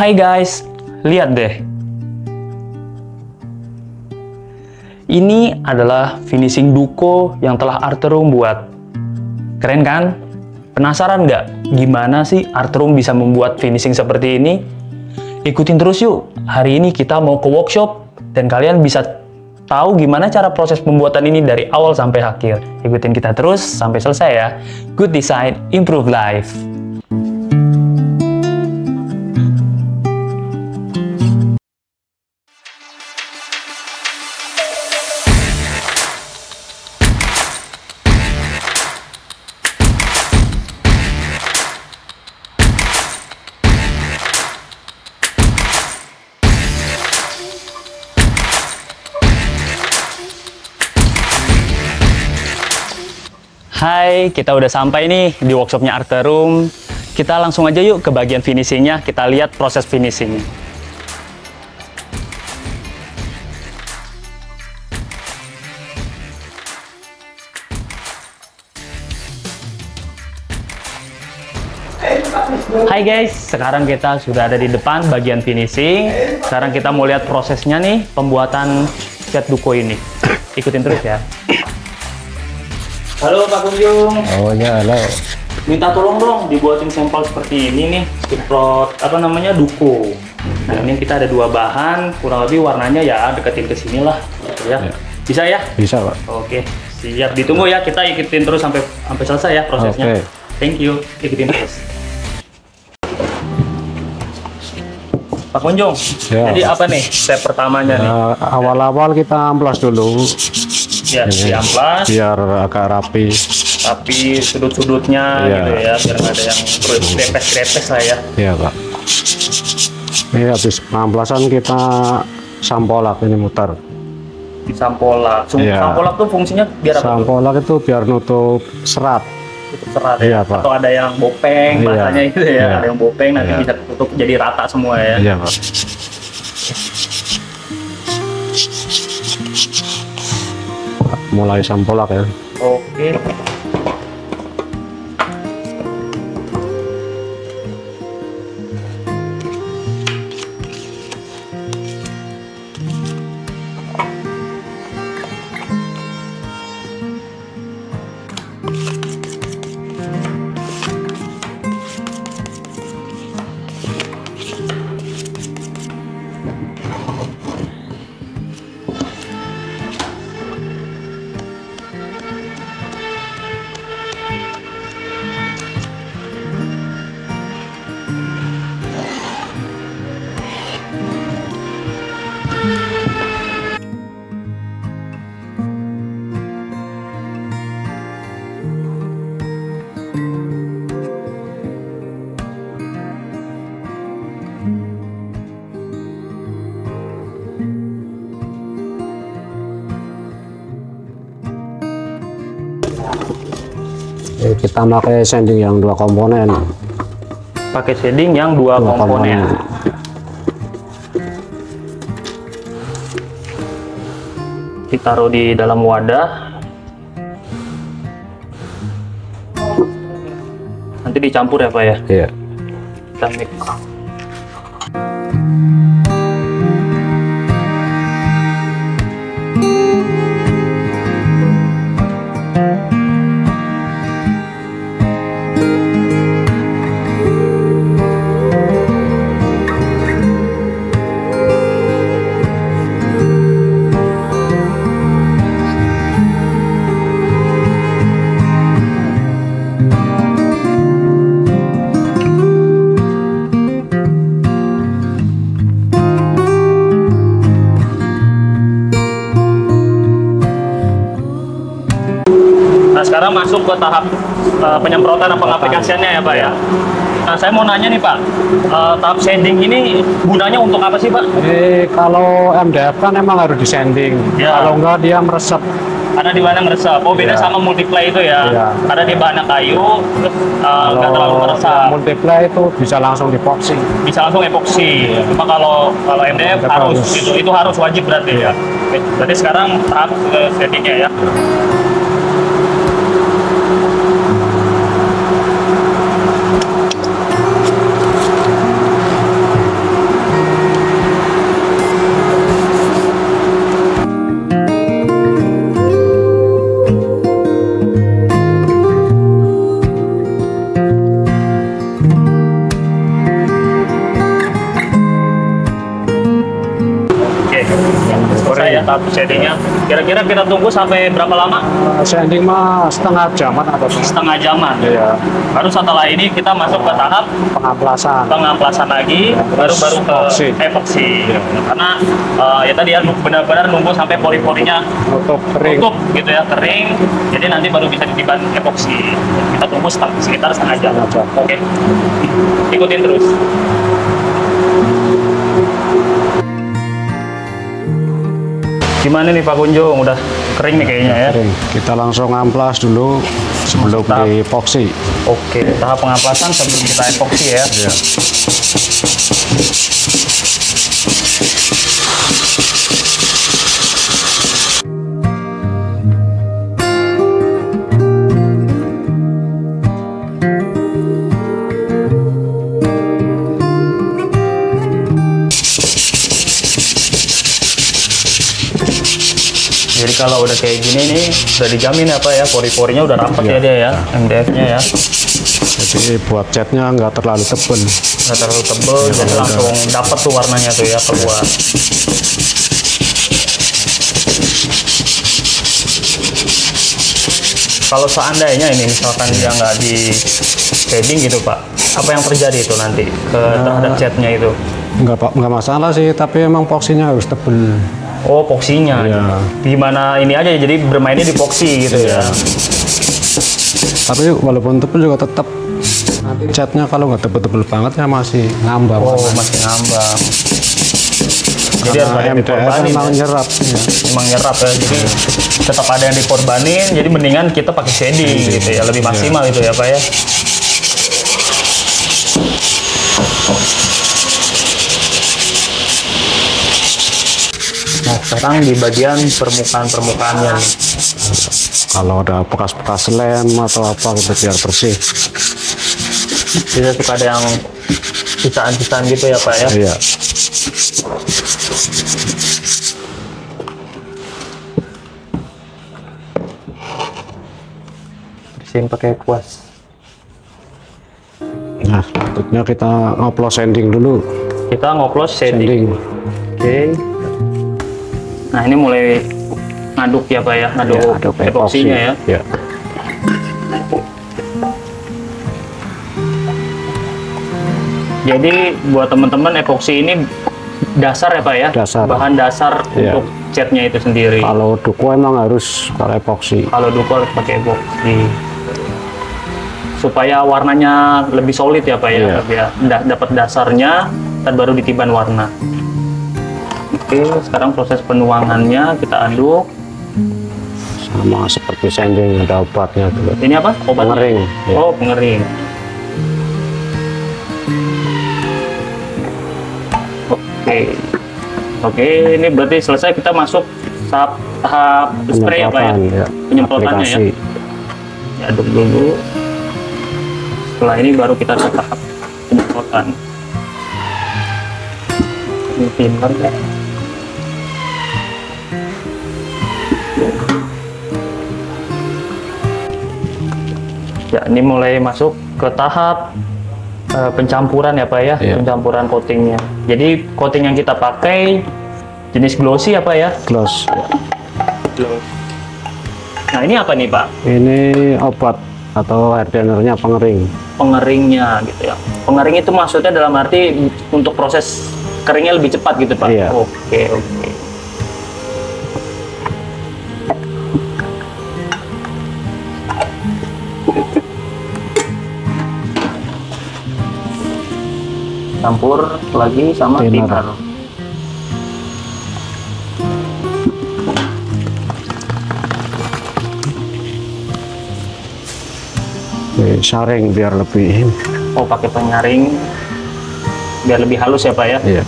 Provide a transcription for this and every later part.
Hai guys, lihat deh. Ini adalah finishing duko yang telah Arterum buat. Keren kan? Penasaran nggak gimana sih Arterum bisa membuat finishing seperti ini? Ikutin terus yuk. Hari ini kita mau ke workshop dan kalian bisa tahu gimana cara proses pembuatan ini dari awal sampai akhir. Ikutin kita terus sampai selesai ya. Good design, improve life. Hai, kita udah sampai nih di workshopnya Arterum. Kita langsung aja yuk ke bagian finishingnya. Kita lihat proses finishingnya. Hai guys, sekarang kita sudah ada di depan bagian finishing. Sekarang kita mau lihat prosesnya nih, pembuatan cat duko ini. Ikutin terus ya. Halo Pak Kunjung. Oh ya, halo. Minta tolong dong dibuatin sampel seperti ini nih, sprot duko. Nah ini kita ada dua bahan, kurang lebih warnanya ya deketin ke sini lah, ya. Bisa ya? Bisa Pak. Oke, siap. Ditunggu ya, kita ikutin terus sampai selesai ya prosesnya. Oke. Thank you, ikutin terus. Pak Kunjung, Ya. jadi apa nih step pertamanya nih? Awal-awal kita amplas dulu. Ya, diamplas. Biar agak rapi. Tapi sudut-sudutnya Iya. gitu ya, biar nggak ada yang krepes-krepes lah ya. Iya Pak. Ini habis pengamplasan kita sampolak, ini muter. Disampolak. Iya. Sampolak tuh fungsinya biar apa? Sampolak itu biar nutup serat. Tutup serat Iya, ya. Pak. Atau ada yang bopeng, Iya. bahasanya gitu ya. Iya. Ada yang bopeng nanti Iya. bisa tutup jadi rata semua ya. Iya Pak. Mulai sampolak ya. Oke. Kita pakai sanding yang 2 komponen. Pakai shading yang dua komponen. Ditaruh di dalam wadah. Nanti dicampur ya Pak ya? Iya. Kita mix. Sekarang masuk ke tahap penyemprotan dan pengaplikasiannya ya Pak ya. Nah saya mau nanya nih Pak, tahap sanding ini gunanya untuk apa sih Pak? Jadi kalau MDF kan emang harus disanding. Ya. Kalau enggak dia meresap. Ada di mana meresap? Oh beda Ya. sama multiply itu ya? Ya. Ada di bahannya kayu, terus nggak terlalu meresap. Multiply itu bisa langsung dipoxy. Bisa langsung epoxy. Cuma kalau MDF harus itu harus wajib berarti ya. Oke, berarti sekarang tahap sandingnya ya. Selesai ya tahap shadingnya. Kira-kira kita tunggu sampai berapa lama? Sanding mah setengah jaman atau Setengah jaman. Iya. Baru setelah ini kita masuk ke tahap pengamplasan lagi, baru ke epoksi. Karena ya tadi ya benar-benar nunggu sampai pori-porinya nutup kering. tutup gitu ya, kering. Jadi nanti baru bisa ditiban epoksi. Kita tunggu sekitar setengah jam. Oke. Ikutin terus. Gimana nih Pak Kunjung? Udah kering nih kayaknya ya? Kering. Kita langsung amplas dulu sebelum di epoksi. Oke, tahap pengamplasan sebelum kita epoksi ya? Iya. Jadi kalau udah kayak gini nih, udah dijamin apa ya, pori-porinya udah rapat ya dia ya, MDF-nya ya. Jadi buat catnya nggak terlalu tebel. Nggak terlalu tebel, jadi langsung dapat tuh warnanya tuh ya keluar. Kalau seandainya ini misalkan dia nggak di shading gitu Pak, apa yang terjadi itu nanti ke terhadap catnya itu? Nggak masalah sih, tapi emang epoksinya harus tebel. Oh, epoksinya. Iya. Gimana ini aja, jadi bermainnya di epoksi gitu ya. Tapi walaupun tebel juga tetap nanti catnya kalau nggak tebel-tebel banget ya masih ngambang. Oh, masih ngambang. Jadi Karena ada yang MDF dikorbanin emang ya. nyerap. Ya. Emang nyerap ya, jadi tetap ada yang dikorbanin, jadi mendingan kita pakai shading gitu ya, lebih maksimal itu ya Pak ya. Nah, sekarang di bagian permukaan-permukaannya nih. Kalau ada bekas-bekas lem atau apa gitu biar bersih. Bisa suka ada yang sisaan-sisaan gitu ya Pak ya. Iya. Bersihin pakai kuas. Nah, berikutnya kita ngoplos sanding dulu. Kita ngoplos shading. Sanding. Oke. Nah, ini mulai ngaduk ya Pak ya, ngaduk epoksinya ya. Ya. Jadi buat teman-teman epoksi ini dasar ya Pak ya? Dasar. Bahan dasar Iya. untuk catnya itu sendiri. Kalau duku emang harus pakai epoksi. Kalau duku harus pakai epoksi. Supaya warnanya lebih solid ya Pak ya? Iya. Biar dapat dasarnya, dan baru ditiban warna. Oke, sekarang proses penuangannya kita aduk. Sama seperti sanding ada obatnya juga. Ini apa? Obat Pengering. Ya. Oh, pengering. Oke, ini berarti selesai, kita masuk tahap spray apa ya? Ya. Penyemprotannya ya. Aplikasi. Aduk dulu. Setelah ini baru kita ke tahap penyemprotan. Ini pintar ya. Ya, ini mulai masuk ke tahap pencampuran ya Pak ya, Iya. pencampuran coatingnya. Jadi coating yang kita pakai jenis glossy apa ya? Gloss. Gloss. Nah, ini apa nih Pak? Ini obat atau hardenernya pengering. Pengeringnya gitu ya. Pengering itu maksudnya dalam arti untuk proses keringnya lebih cepat gitu Pak? Iya. Oke, oke. Campur lagi sama Thinner. thinner. Saring biar lebih. Oh, pakai penyaring biar lebih halus ya Pak ya? Iya.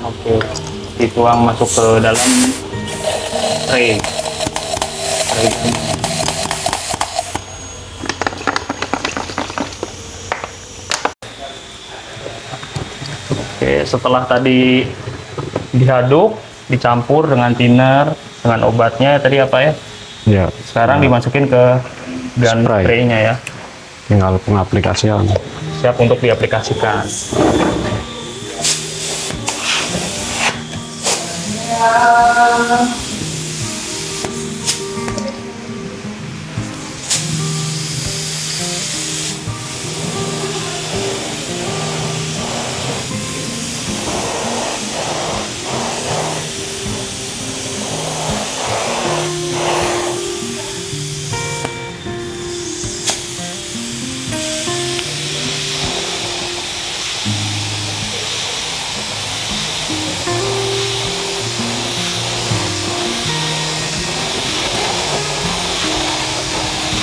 Oke, dituang masuk ke dalam tray. Oke, setelah tadi diaduk, dicampur dengan thinner, dengan obatnya tadi apa ya? Ya. Sekarang dimasukin ke gun Spray. spray-nya ya. Tinggal pengaplikasian. Siap untuk diaplikasikan.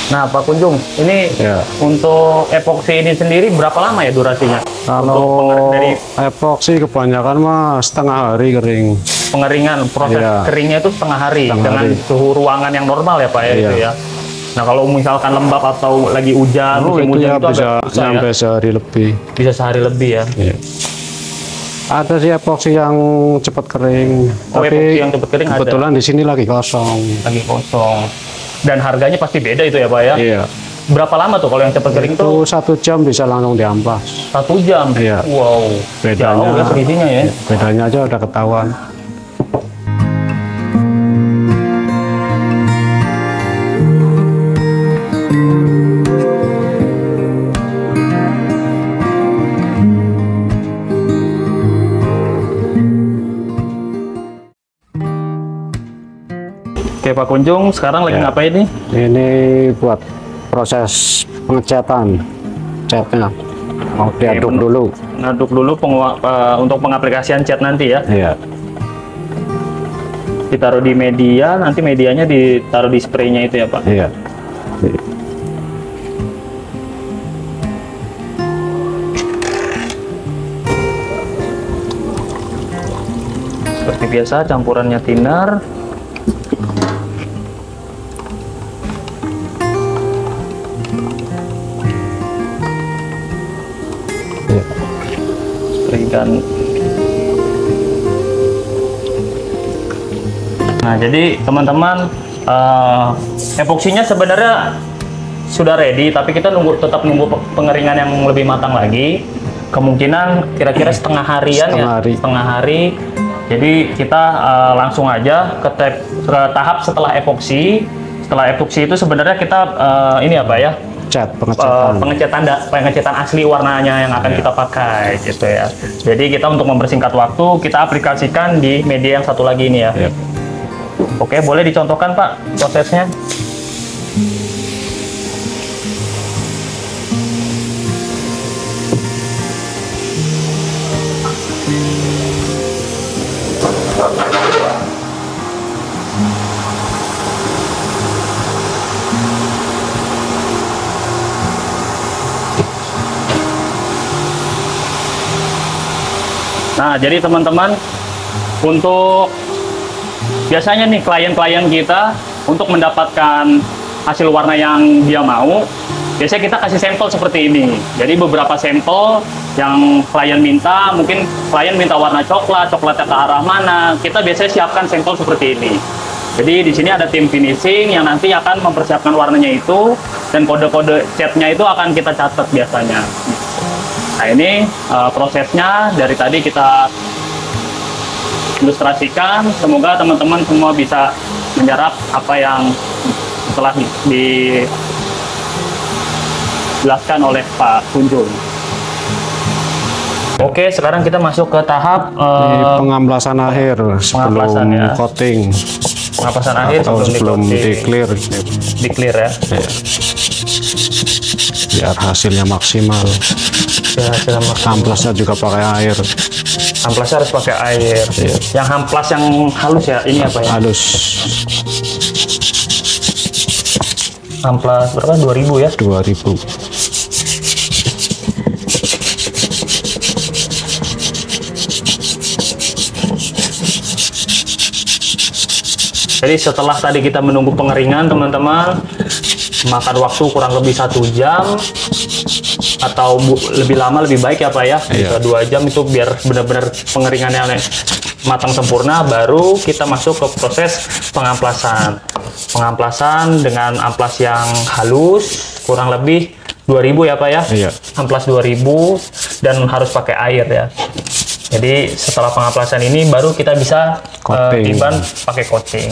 Nah, Pak Kunjung, ini Ya. untuk epoksi ini sendiri berapa lama ya durasinya? Kalau dari epoksi kebanyakan mah setengah hari kering. pengeringan, proses Iya. keringnya itu setengah hari Setengah dengan hari. suhu ruangan yang normal ya Pak ya, Iya. itu ya. Nah, kalau misalkan lembab atau lagi hujan, musim itu hujan ya itu bisa agak susah ya. sampai sehari lebih. Bisa sehari lebih ya. Ya. Ada sih epoksi yang cepat kering, Oh, epoksi yang cepat kering ada. kebetulan di sini lagi kosong. Lagi kosong. Dan harganya pasti beda itu ya Pak ya. Iya. Berapa lama tuh kalau yang cepat kering Itu tuh? 1 jam bisa langsung diamplas. 1 jam. Iya. Wow. Bedanya- Jauh ya selisihnya ya. Bedanya aja udah ketahuan. Oke Pak Kunjung, sekarang lagi Ya. ngapain nih? Ini buat proses pengecatan catnya. Mau diaduk bener. dulu. Ngaduk dulu untuk pengaplikasian cat nanti ya. Iya. Ditaruh di media, nanti medianya ditaruh di spraynya itu ya Pak. Iya. Seperti biasa campurannya thinner. Iya. Berikan. Nah, jadi teman-teman, epoksinya sebenarnya sudah ready, tapi kita tetap nunggu pengeringan yang lebih matang lagi. Kemungkinan kira-kira setengah harian ya, setengah hari. Jadi kita langsung aja ke tahap setelah epoksi. Setelah epoksi itu sebenarnya kita ini apa ya? Cat pengecatan. Pengecatan asli warnanya yang akan kita pakai gitu ya. Jadi kita untuk mempersingkat waktu, kita aplikasikan di media yang satu lagi ini ya. Iya. Oke, boleh dicontohkan Pak prosesnya? Nah, jadi teman-teman, untuk biasanya nih klien-klien kita untuk mendapatkan hasil warna yang dia mau, biasanya kita kasih sampel seperti ini. Jadi beberapa sampel yang klien minta, mungkin klien minta warna coklatnya ke arah mana, kita biasanya siapkan sampel seperti ini. Jadi di sini ada tim finishing yang nanti akan mempersiapkan warnanya itu, dan kode-kode catnya itu akan kita catat biasanya. Nah, ini prosesnya dari tadi kita ilustrasikan. Semoga teman-teman semua bisa menyerap apa yang telah dijelaskan oleh Pak Kunjung. Oke, sekarang kita masuk ke tahap Ini pengamplasan akhir sebelum pengamplasan ya. coating Pengapasan akhir atau sebelum di-clear. Di-clear ya. Ya. Biar hasilnya maksimal. Ya, hasilnya maksimal. Amplasnya juga pakai air. Amplasnya harus pakai air. Iya. Yang amplas yang halus ya, ini apa ya? Halus. Amplas berapa? 2000 ya? 2000. Jadi setelah tadi kita menunggu pengeringan teman-teman, makan waktu kurang lebih 1 jam. atau lebih lama lebih baik ya Pak ya. Bisa Iya. 2 jam itu biar benar-benar pengeringannya matang sempurna, baru kita masuk ke proses pengamplasan. Pengamplasan dengan amplas yang halus, kurang lebih 2000 ya Pak ya. Iya. Amplas 2000 dan harus pakai air ya. Jadi setelah pengamplasan ini baru kita bisa Coating. tiban pakai coating.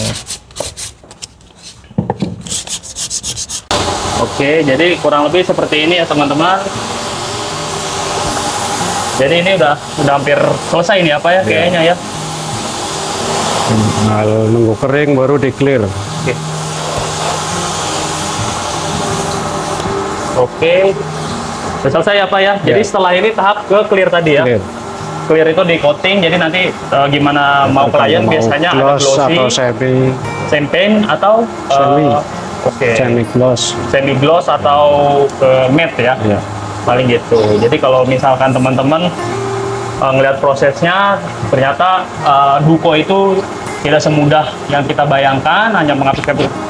Oke, jadi kurang lebih seperti ini ya teman-teman. Jadi ini udah hampir selesai nih apa ya kayaknya ya. Nah, nunggu kering baru di clear. Oke. Oke. Udah selesai ya Pak ya. Jadi Ya. setelah ini tahap ke clear tadi ya. Clear. Clear itu di coating, jadi nanti gimana mau klien Mau biasanya ada gloss glossy, atau semi champagne atau Semi. oke, semi gloss. semi gloss atau matte ya. Ya. Paling gitu. Jadi kalau misalkan teman-teman ngelihat prosesnya, ternyata Duko itu tidak semudah yang kita bayangkan, hanya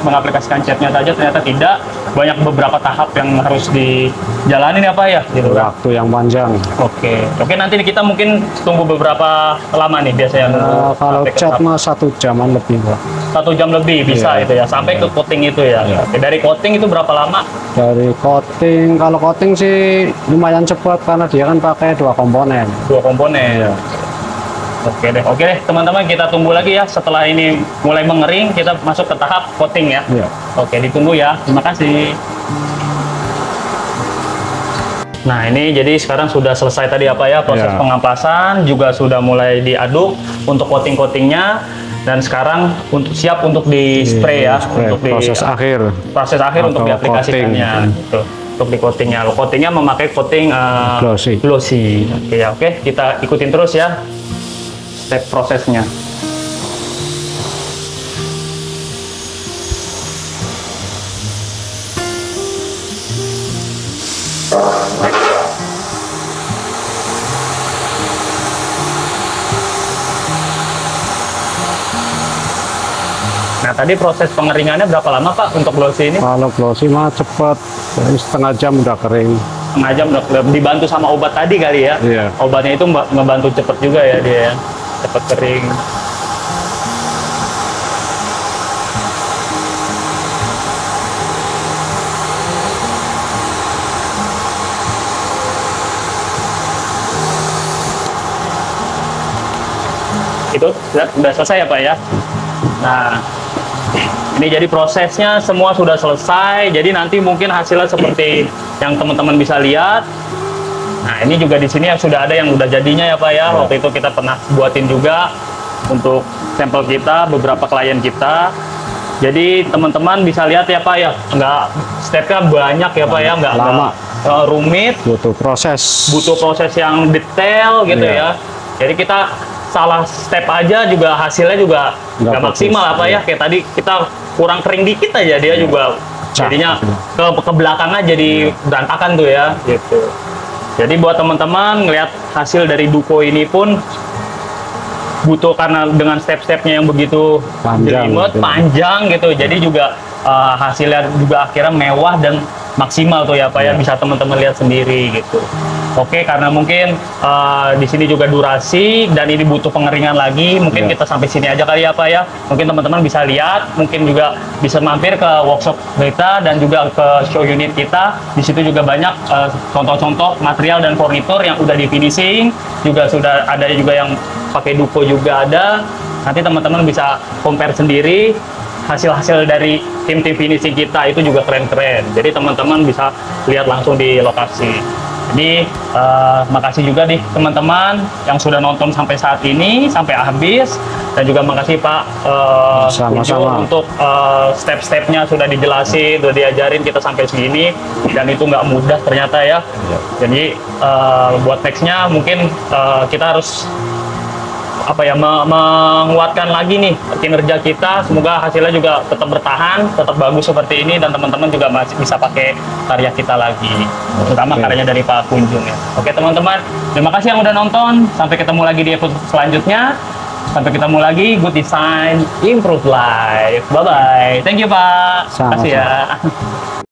mengaplikasikan catnya saja, ternyata tidak. Banyak beberapa tahap yang harus dijalanin ya Pak ya, gitu kan. Waktu yang panjang. Oke, nanti kita mungkin tunggu beberapa lama nih biasanya nunggu Kalau sampai ke cat tahap mah 1 jaman lebih Pak. 1 jam lebih bisa Iya. itu ya, sampai ke coating itu ya. Iya. Oke, dari coating itu berapa lama? Dari coating, kalau coating sih lumayan cepat karena dia kan pakai 2 komponen. 2 komponen. Iya. Oke deh teman-teman, kita tunggu lagi ya setelah ini mulai mengering, kita masuk ke tahap coating ya. Iya. Oke, ditunggu ya. Terima kasih. Nah, ini jadi sekarang sudah selesai tadi apa ya proses Iya. pengamplasan, juga sudah mulai diaduk untuk coating-coatingnya, dan sekarang siap untuk di spray ya, Spray, untuk proses akhir. proses akhir untuk Atau diaplikasikannya. Gitu. Untuk di coatingnya, coatingnya memakai coating Glossy. glossy. Oke ya, oke kita ikutin terus ya step prosesnya. Nah, tadi proses pengeringannya berapa lama Pak untuk glossy ini? Kalau glossy mah cepet, dari setengah jam udah kering. Setengah jam udah dibantu sama obat tadi kali ya? Iya. Obatnya itu ngebantu cepet juga ya dia ya? Cepet kering. Itu udah selesai ya Pak ya? Nah, ini jadi prosesnya semua sudah selesai. Jadi nanti mungkin hasilnya seperti yang teman-teman bisa lihat. Nah, ini juga di sini sudah ada yang udah jadinya ya Pak ya. Waktu itu kita pernah buatin juga untuk sampel kita, beberapa klien kita. Jadi teman-teman bisa lihat ya Pak ya, nggak stepnya banyak ya Pak ya, nggak Lama. rumit, Butuh proses. butuh proses yang detail gitu Iya. ya. Jadi kita salah step aja juga hasilnya juga Nggak nggak maksimal bagus. apa ya. Iya. Kayak tadi kita kurang kering dikit aja dia juga Cak. jadinya ke belakangnya jadi berantakan tuh ya gitu. Jadi buat teman-teman ngelihat hasil dari Duko ini pun butuh, karena dengan step-stepnya yang begitu Panjang jelimet, gitu. panjang gitu. Jadi juga hasilnya juga akhirnya mewah dan maksimal tuh ya Pak ya, bisa teman-teman lihat sendiri gitu. Oke, karena mungkin di sini juga durasi dan ini butuh pengeringan lagi, mungkin Ya. kita sampai sini aja kali ya Pak ya. Mungkin teman-teman bisa lihat, mungkin juga bisa mampir ke workshop kita dan juga ke show unit kita. Di situ juga banyak contoh-contoh material dan furnitur yang udah di finishing, juga sudah ada juga yang pakai Duko juga ada. Nanti teman-teman bisa compare sendiri. Hasil-hasil dari tim-tim finishing kita itu juga keren-keren. Jadi teman-teman bisa lihat langsung di lokasi. Jadi makasih juga nih teman-teman yang sudah nonton sampai saat ini, sampai habis. Dan juga makasih Pak Sama-sama. Ujo untuk step-stepnya sudah dijelasin, sudah diajarin kita sampai segini. Dan itu nggak mudah ternyata ya. Jadi buat nextnya mungkin kita harus menguatkan lagi nih kinerja kita. Semoga hasilnya juga tetap bertahan, tetap bagus seperti ini, dan teman-teman juga masih bisa pakai karya kita lagi, terutama karyanya dari Pak Kunjung ya. Oke teman-teman, terima kasih yang udah nonton. Sampai ketemu lagi di episode selanjutnya. Sampai ketemu lagi. Good design, improve life. Bye bye. Thank you Pak. Terima kasih ya.